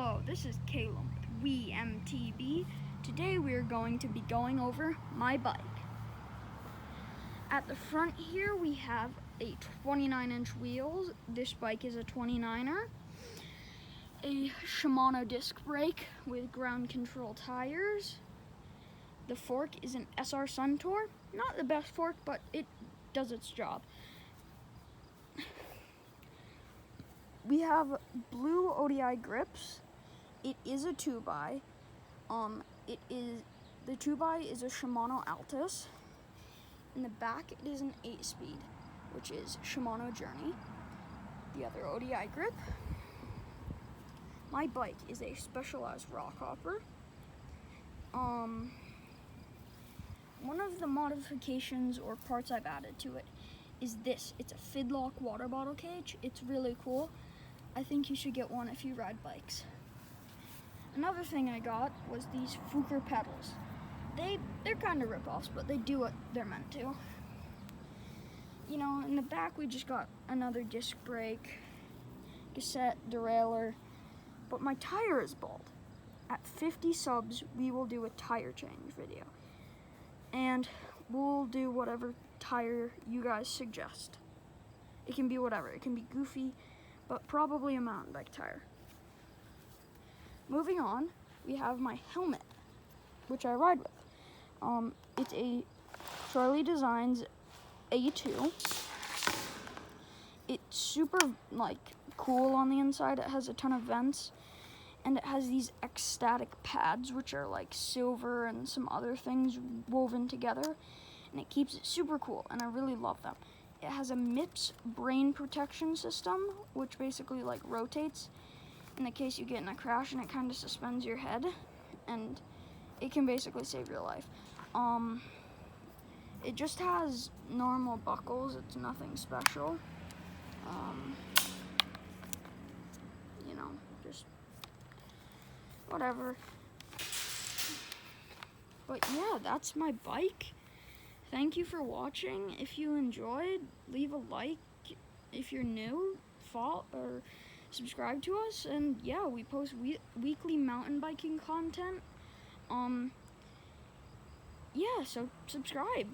Hello, this is Callum with WeMTB. Today we are going to be going over my bike. At the front here we have a 29-inch wheels. This bike is a 29er. A Shimano disc brake with ground control tires. The fork is an SR Suntour. Not the best fork, but it does its job. We have blue ODI grips. It is a 2x. The 2x is a Shimano Altus. In the back, it is an 8-speed, which is Shimano Journey. The other ODI grip. My bike is a Specialized Rockhopper. One of the modifications or parts I've added to it is this. It's a Fidlock water bottle cage. It's really cool. I think you should get one if you ride bikes. Another thing I got was these Fuker pedals. They're kind of rip-offs, but they do what they're meant to. You know, in the back we just got another disc brake, cassette, derailleur, but my tire is bald. At 50 subs, we will do a tire change video. And we'll do whatever tire you guys suggest. It can be whatever. It can be goofy, but probably a mountain bike tire. Moving on, we have my helmet, which I ride with. It's a Charlie Designs A2. It's super cool on the inside. It has a ton of vents, and it has these ecstatic pads, which are like silver and some other things woven together, and it keeps it super cool, and I really love them. It has a MIPS brain protection system, which basically rotates in the case you get in a crash, and it kind of suspends your head, and it can basically save your life. It just has normal buckles. It's nothing special. You know, just whatever. But yeah, that's my bike. Thank you for watching. If you enjoyed, leave a like. If you're new, follow or subscribe to us. And yeah, we post weekly mountain biking content. Yeah, so subscribe.